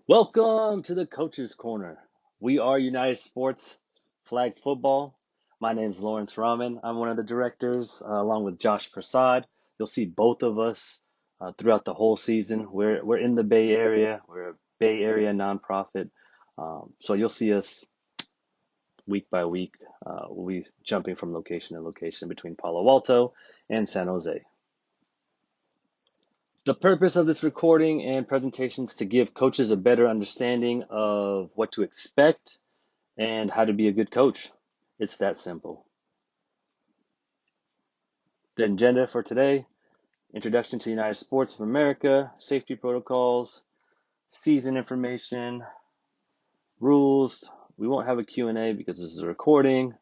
Welcome to the Coaches Corner. We are United Sports Flag Football. My name is Lawrence Rahman. I'm one of the directors, along with Josh Prasad. You'll see both of us throughout the whole season. We're in the Bay Area. We're a Bay Area nonprofit, so you'll see us week by week. We'll be jumping from location to location between Palo Alto and San Jose. The purpose of this recording and presentation is to give coaches a better understanding of what to expect and how to be a good coach. It's that simple. The agenda for today: introduction to United Sports of America, safety protocols, season information, rules. We won't have a Q&A because this is a recording,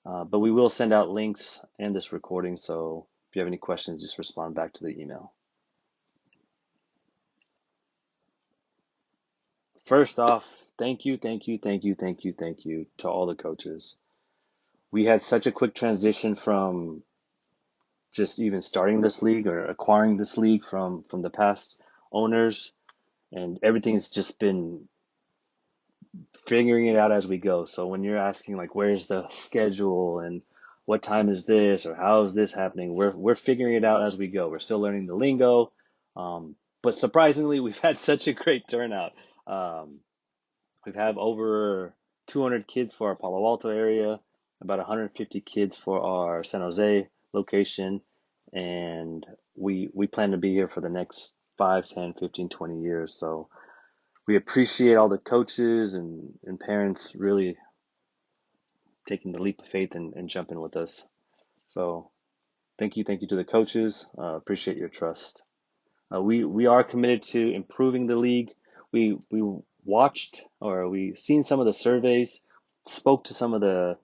but we will send out links and this recording. So if you have any questions, just respond back to the email. First off, thank you to all the coaches. We had such a quick transition from just even starting this league or acquiring this league from the past owners, and everything's just been figuring it out as we go. So when you're asking like where's the schedule and what time is this or how is this happening, we're figuring it out as we go. We're still learning the lingo, but surprisingly, we've had such a great turnout. Um, we've had over 200 kids for our Palo Alto area, about 150 kids for our San Jose location, and we plan to be here for the next 5, 10, 15, 20 years. So we appreciate all the coaches and parents really taking the leap of faith and jumping with us. So thank you to the coaches. Appreciate your trust. We are committed to improving the league. We watched or we seen some of the surveys, spoke to some of the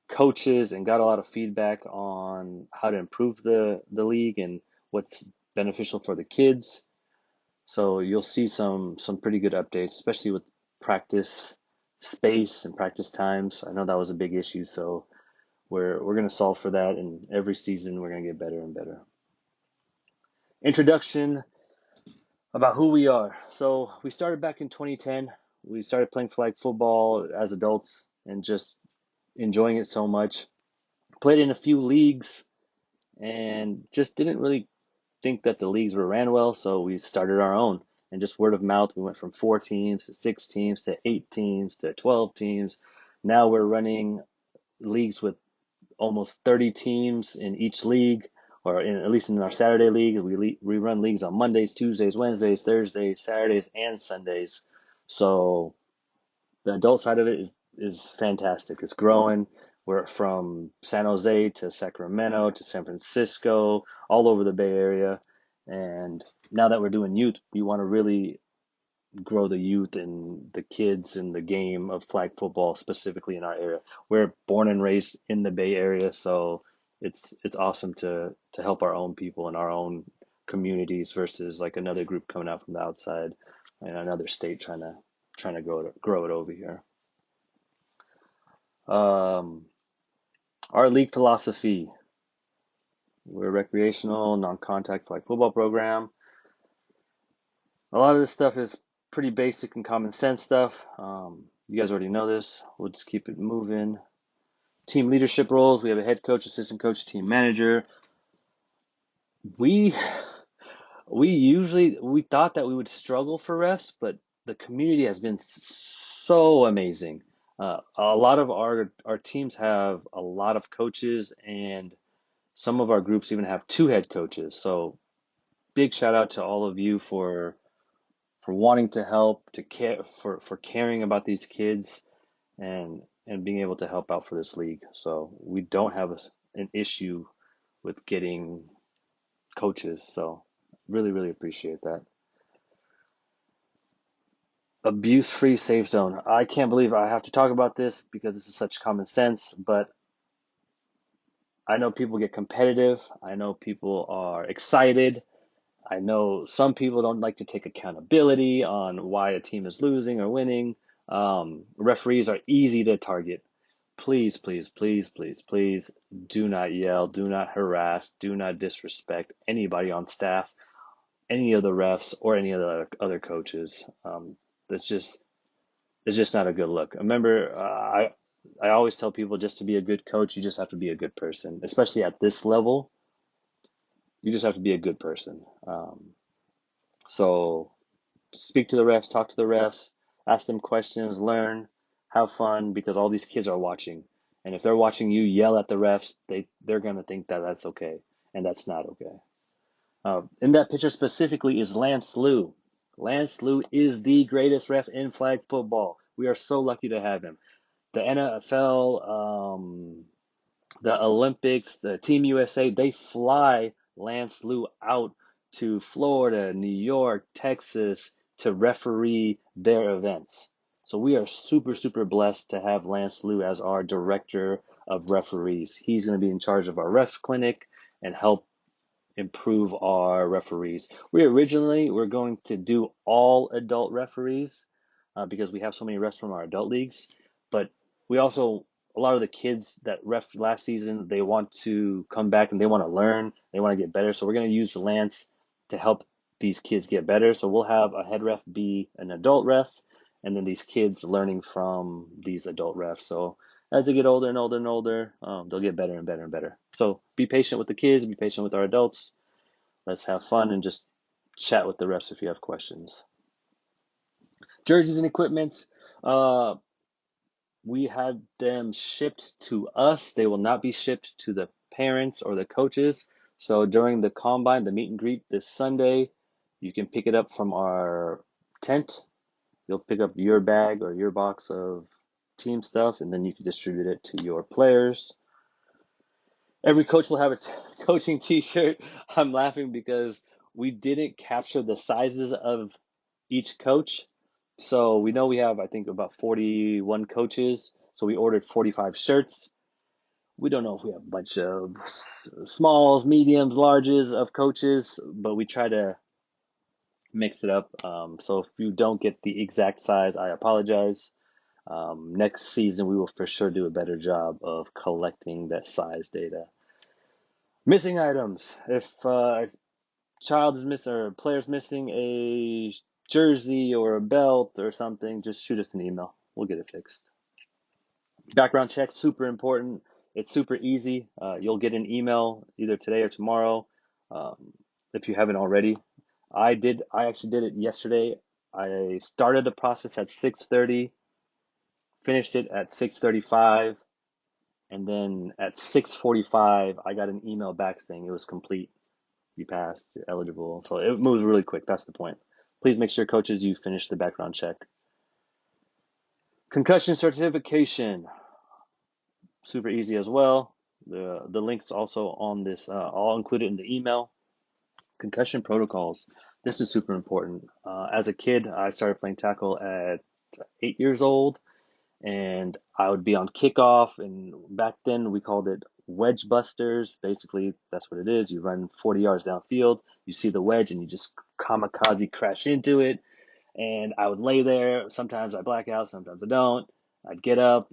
coaches, and got a lot of feedback on how to improve the league and what's beneficial for the kids. So you'll see some pretty good updates, especially with practice space and practice times. I know that was a big issue, so we're gonna solve for that, and every season we're gonna get better and better. Introduction about who we are. So we started back in 2010. We started playing flag football as adults and just enjoying it so much. Played in a few leagues and just didn't really think that the leagues were ran well, so we started our own. And just word of mouth, we went from 4 teams to 6 teams to 8 teams to 12 teams. Now we're running leagues with almost 30 teams in each league, or at least in our Saturday league. We run leagues on Mondays, Tuesdays, Wednesdays, Thursdays, Saturdays, and Sundays. So the adult side of it is fantastic. It's growing. We're from San Jose to Sacramento to San Francisco, all over the Bay Area. And now that we're doing youth, we want to really grow the youth and the kids in the game of flag football, specifically in our area. We're born and raised in the Bay Area, so it's awesome to help our own people in our own communities versus like another group coming out from the outside and another state trying to grow it over here. Um, our league philosophy: we're a recreational, non-contact flag football program. A lot of this stuff is pretty basic and common sense stuff. You guys already know this. We'll just keep it moving. Team leadership roles: we have a head coach, assistant coach, team manager. We we thought that we would struggle for refs, but the community has been so amazing. A lot of our teams have a lot of coaches, and some of our groups even have two head coaches. So big shout out to all of you for wanting to help, to care for caring about these kids and being able to help out for this league. So we don't have an issue with getting coaches. So really appreciate that. Abuse-free safe zone. I can't believe I have to talk about this because this is such common sense, but I know people get competitive. I know people are excited. I know some people don't like to take accountability on why a team is losing or winning. Referees are easy to target. Please do not yell, do not harass, do not disrespect anybody on staff, any of the refs, or any of the other coaches. That's just it's just not a good look. Remember, I always tell people just to be a good coach, you just have to be a good person, especially at this level. You just have to be a good person. So speak to the refs, talk to the refs, ask them questions, learn, have fun because all these kids are watching. And if they're watching you yell at the refs, they're gonna think that that's okay, and that's not okay. In that picture specifically is Lance Lou. Lance Lou is the greatest ref in flag football. We are so lucky to have him. The NFL, the Olympics, the Team USA, they fly Lance Lou out to Florida, New York, Texas to referee their events. So we are super, super blessed to have Lance Lou as our director of referees. He's going to be in charge of our ref clinic and help improve our referees. We originally were going to do all adult referees because we have so many refs from our adult leagues, but we also a lot of the kids that ref last season they want to come back and they want to learn, they want to get better. So we're going to use Lance to help these kids get better. So we'll have a head ref be an adult ref, and then these kids learning from these adult refs. So as they get older and older and older, they'll get better and better and better. So be patient with the kids, be patient with our adults. Let's have fun and just chat with the refs if you have questions. Jerseys and equipments, uh, we had them shipped to us. They will not be shipped to the parents or the coaches. So during the combine, the meet and greet this Sunday, you can pick it up from our tent. You'll pick up your bag or your box of team stuff, and then you can distribute it to your players. Every coach will have a coaching t-shirt. I'm laughing because we didn't capture the sizes of each coach. So we know we have, I think, about 41 coaches. So we ordered 45 shirts. We don't know if we have a bunch of smalls, mediums, larges of coaches, but we try to mix it up. So if you don't get the exact size, I apologize. Next season, we will for sure do a better job of collecting that size data. Missing items. If a child is missing or a player's missing a jersey or a belt or something, just shoot us an email. We'll get it fixed. Background check, super important. It's super easy. You'll get an email either today or tomorrow if you haven't already. I did. I actually did it yesterday. I started the process at 6:30, finished it at 6:35, and then at 6:45, I got an email back saying it was complete. You passed, you're eligible. So it moves really quick. That's the point. Please make sure, coaches, you finish the background check. Concussion certification, super easy as well. The links also on this, I'll include it in the email. Concussion protocols. This is super important. As a kid, I started playing tackle at 8 years old, and I would be on kickoff. And back then, we called it wedge busters. Basically, that's what it is. You run 40 yards downfield, you see the wedge, and you just kamikaze crash into it. And I would lay there. Sometimes I black out, sometimes I don't. I'd get up,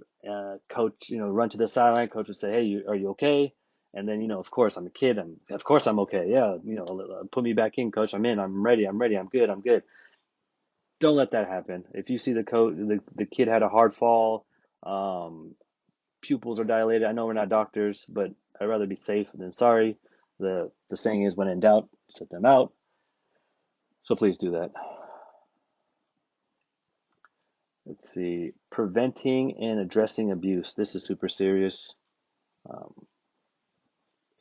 coach, run to the sideline. Coach would say, "Hey, are you okay?" And then, of course, I'm a kid. Of course I'm okay. Yeah, put me back in, coach. I'm in. I'm ready. I'm ready. I'm good. I'm good. Don't let that happen. If you see the kid had a hard fall, um, pupils are dilated. I know we're not doctors, but I'd rather be safe than sorry. The saying is, when in doubt, sit them out. So please do that. Let's see. Preventing and addressing abuse. This is super serious. Um,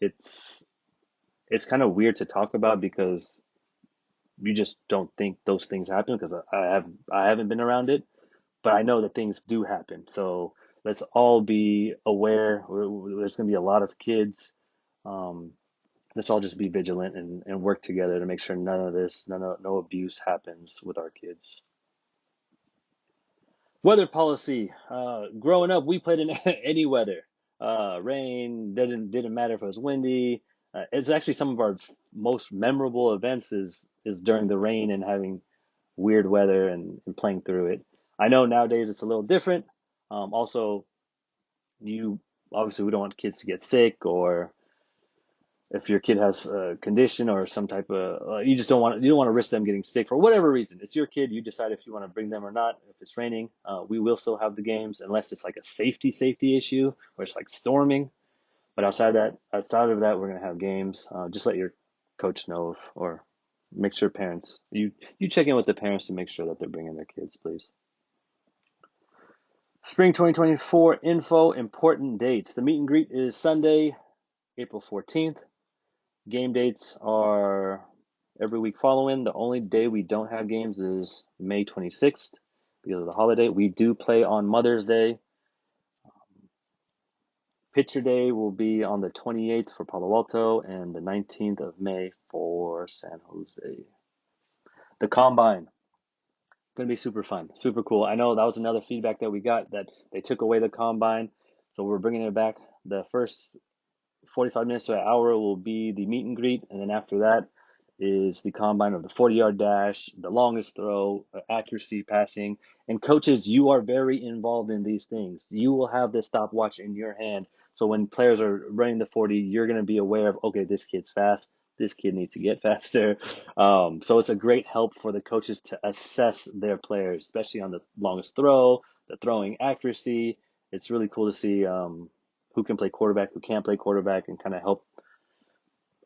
it's it's kind of weird to talk about because you just don't think those things happen because I haven't been around it, but I know that things do happen. So let's all be aware. There's going to be a lot of kids. Um, let's all just be vigilant and work together to make sure no abuse happens with our kids. Weather policy. Growing up, we played in any weather. Rain didn't matter if it was windy. It's actually some of our most memorable events is during the rain and having weird weather and playing through it. I know nowadays it's a little different. Also, you obviously we don't want kids to get sick or if your kid has a condition or some type of you don't want to risk them getting sick for whatever reason. It's your kid. You decide if you want to bring them or not. If it's raining, we will still have the games unless it's like a safety issue where it's like storming. But outside of that, we're gonna have games. Just let your coach know or make sure parents you check in with the parents to make sure that they're bringing their kids, please. Spring 2024 info, important dates. The meet and greet is Sunday, April 14th. Game dates are every week following. The only day we don't have games is May 26th because of the holiday. We do play on Mother's Day. Pitcher Day will be on the 28th for Palo Alto and the 19th of May for San Jose. The Combine, going to be super fun, super cool. I know that was another feedback that we got that they took away the Combine, so we're bringing it back. The first 45 minutes to an hour will be the meet and greet, and then after that is the combine of the 40-yard dash, the longest throw, accuracy, passing. And coaches, you are very involved in these things. You will have the stopwatch in your hand. So when players are running the 40, you're going to be aware of, okay, this kid's fast. This kid needs to get faster. So it's a great help for the coaches to assess their players, especially on the longest throw, the throwing accuracy. It's really cool to see who can play quarterback, who can't play quarterback, and kind of help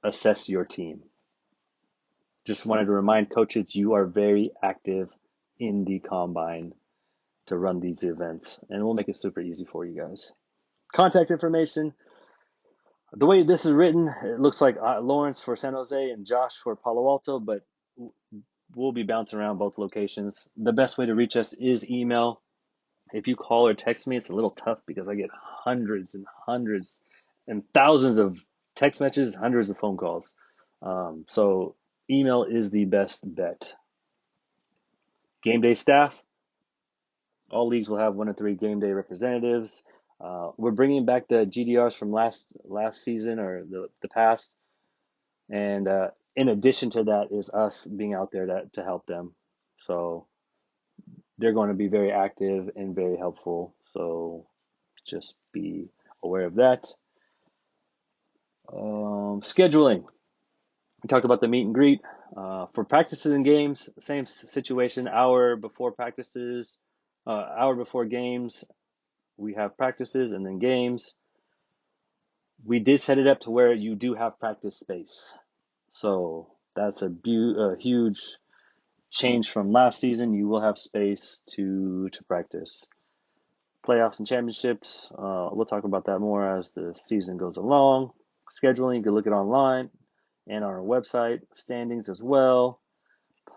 assess your team. Just wanted to remind coaches you are very active in the combine to run these events, and we'll make it super easy for you guys. Contact information. The way this is written, it looks like Lawrence for San Jose and Josh for Palo Alto, but we'll be bouncing around both locations. The best way to reach us is email. If you call or text me, it's a little tough because I get hundreds and hundreds and thousands of text messages, hundreds of phone calls. So email is the best bet. Game day staff. All leagues will have 1 to 3 game day representatives. We're bringing back the GDRs from last season or the past, and in addition to that is us being out there to help them. So they're going to be very active and very helpful. So just be aware of that. Scheduling. We talked about the meet and greet. For practices and games, same situation. Hour before practices, hour before games, we have practices and then games. We did set it up to where you do have practice space. So that's a huge change from last season. You will have space to practice. Playoffs and championships, we'll talk about that more as the season goes along. Scheduling, you can look it online and on our website. Standings as well.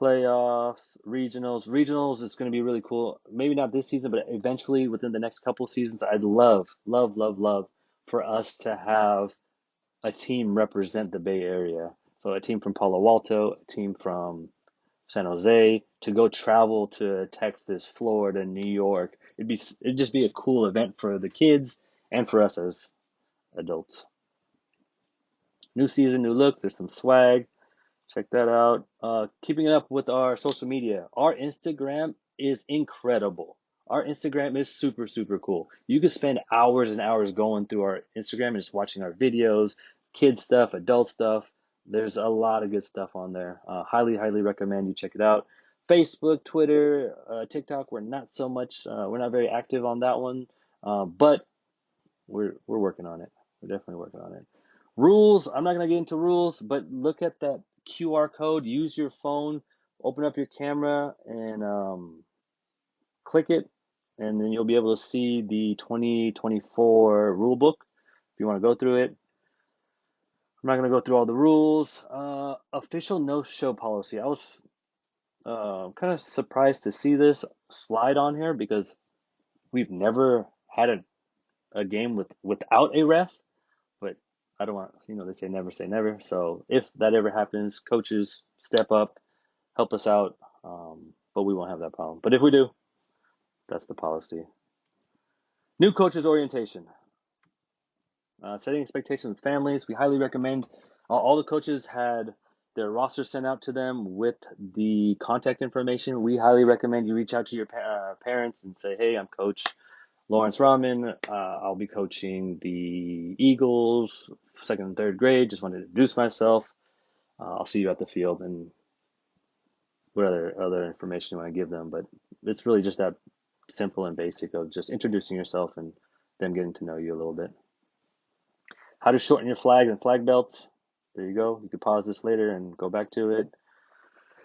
Playoffs, regionals. Regionals is going to be really cool. Maybe not this season, but eventually within the next couple seasons, I'd love for us to have a team represent the Bay Area. So a team from Palo Alto, a team from San Jose, to go travel to Texas, Florida, New York. It'd just be a cool event for the kids and for us as adults. New season, new look. There's some swag. Check that out. Keeping up with our social media. Our Instagram is incredible. Our Instagram is super, super cool. You can spend hours and hours going through our Instagram and just watching our videos, kid stuff, adult stuff. There's a lot of good stuff on there. Highly, highly recommend you check it out. Facebook, Twitter, TikTok, we're not so much, we're not very active on that one, but we're working on it. We're definitely working on it. Rules, I'm not going to get into rules, but look at that QR code. Use your phone, open up your camera, and click it, and then you'll be able to see the 2024 rule book if you want to go through it. I'm not going to go through all the rules. Official no-show policy. I was kind of surprised to see this slide on here because we've never had a game without a ref. But I don't want, they say never. So if that ever happens, coaches step up, help us out. But we won't have that problem. But if we do, that's the policy. New coaches orientation. Setting expectations with families. We highly recommend. All the coaches had their roster sent out to them with the contact information. We highly recommend you reach out to your parents and say, hey, I'm coach Lawrence Rahman. I'll be coaching the Eagles, second and third grade. Just wanted to introduce myself. I'll see you at the field, and what other information you want to give them. But it's really just that simple and basic of just introducing yourself and them getting to know you a little bit. How to shorten your flags and flag belts. There you go. You could pause this later and go back to it.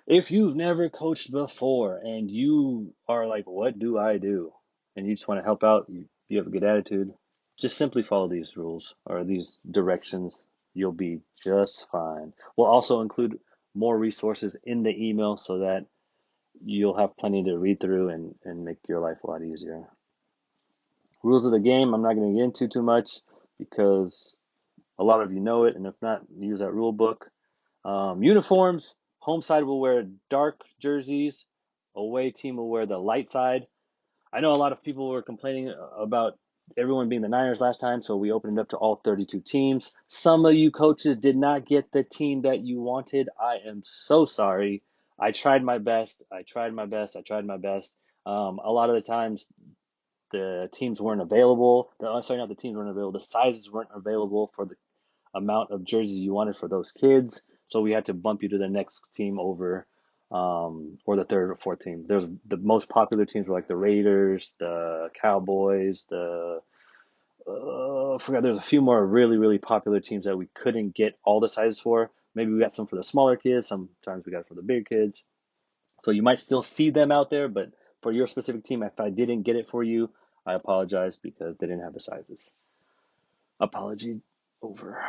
If you've never coached before and you are like, what do I do? And you just want to help out, you have a good attitude, just simply follow these rules or these directions. You'll be just fine. We'll also include more resources in the email so that you'll have plenty to read through and make your life a lot easier. Rules of the game, I'm not going to get into too much because a lot of you know it, and if not, use that rule book. Uniforms, home side will wear dark jerseys, away team will wear the light side. I know a lot of people were complaining about everyone being the Niners last time, so we opened it up to all 32 teams. Some of you coaches did not get the team that you wanted. I am so sorry. I tried my best. I tried my best. I tried my best. A lot of the times, the teams weren't available. Sorry, not the teams weren't available. The sizes weren't available for the amount of jerseys you wanted for those kids. So we had to bump you to the next team over, or the third or fourth team. There's the most popular teams were like the Raiders, the Cowboys, I forgot. There's a few more really really popular teams that we couldn't get all the sizes for. Maybe we got some for the smaller kids. Sometimes we got it for the bigger kids. So you might still see them out there, but for your specific team, if I didn't get it for you, I apologize because they didn't have the sizes. Apology over.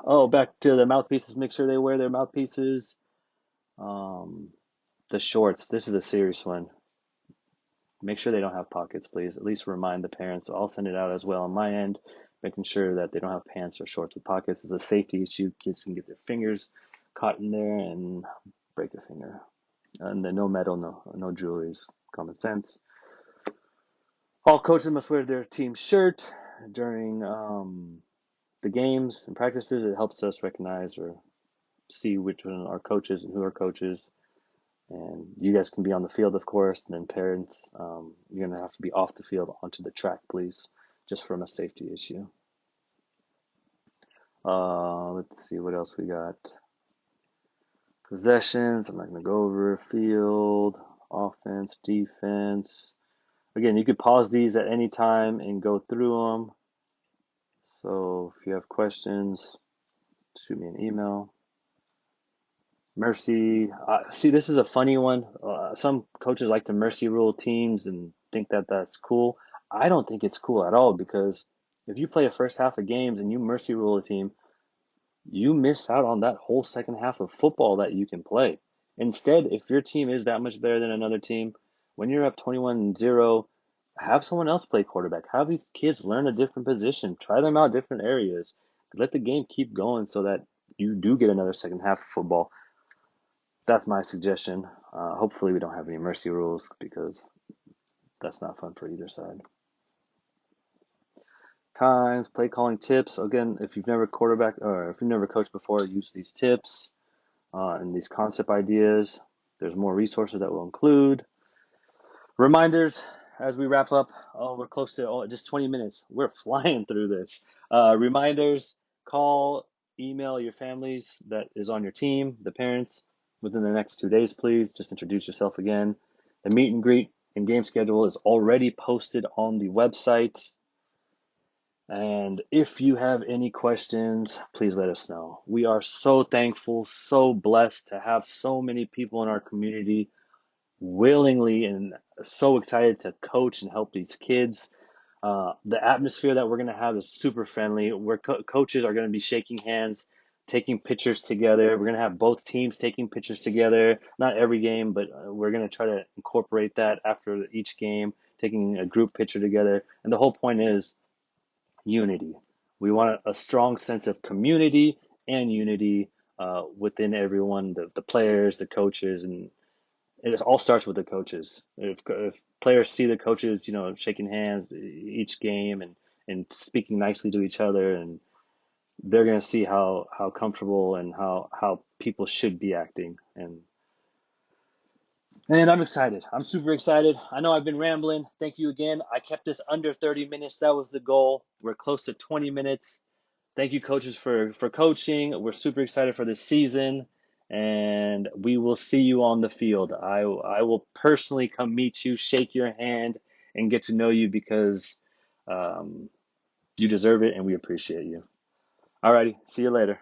Oh, back to the mouthpieces. Make sure they wear their mouthpieces. Um, the shorts. This is a serious one. Make sure they don't have pockets, please. At least remind the parents. So I'll send it out as well on my end, making sure that they don't have pants or shorts with pockets. It's a safety issue. Kids can get their fingers caught in there and break a finger. And then no metal, no jewelry is common sense. All coaches must wear their team shirt during the games and practices. It helps us recognize or see which one are coaches and who are coaches. And you guys can be on the field, of course. And then parents, you're going to have to be off the field onto the track, please, just from a safety issue. Let's see what else we got. Possessions. I'm not going to go over field, offense, defense. Again, you could pause these at any time and go through them. So if you have questions, shoot me an email. Mercy. See, this is a funny one. Some coaches like to mercy rule teams and think that that's cool. I don't think it's cool at all because if you play a first half of games and you mercy rule a team, you miss out on that whole second half of football that you can play. Instead, if your team is that much better than another team, when you're up 21-0, have someone else play quarterback. Have these kids learn a different position. Try them out different areas. Let the game keep going so that you do get another second half of football. That's my suggestion. Hopefully, we don't have any mercy rules because that's not fun for either side. Times, play calling tips. Again, if you've never quarterback or if you've never coached before, use these tips and these concept ideas. There's more resources that we'll include. Reminders as we wrap up. Oh, we're close to just 20 minutes. We're flying through this. Reminders, call, email your families that is on your team, the parents, within the next 2 days, please. Just introduce yourself again. The meet and greet and game schedule is already posted on the website. And if you have any questions, please let us know. We are so thankful, so blessed to have so many people in our community willingly and so excited to coach and help these kids. The atmosphere that we're going to have is super friendly. Where coaches are going to be shaking hands, taking pictures together. We're going to have both teams taking pictures together. Not every game, but we're going to try to incorporate that after each game, taking a group picture together. And the whole point is unity. We want a strong sense of community and unity within everyone, the players, the coaches, and it all starts with the coaches. If players see the coaches, shaking hands each game and speaking nicely to each other, and they're going to see how comfortable and how people should be acting. And And I'm excited. I'm super excited. I know I've been rambling. Thank you again. I kept this under 30 minutes. That was the goal. We're close to 20 minutes. Thank you, coaches, for coaching. We're super excited for this season, and we will see you on the field. I will personally come meet you, shake your hand, and get to know you because um, you deserve it, and we appreciate you. Alrighty, see you later.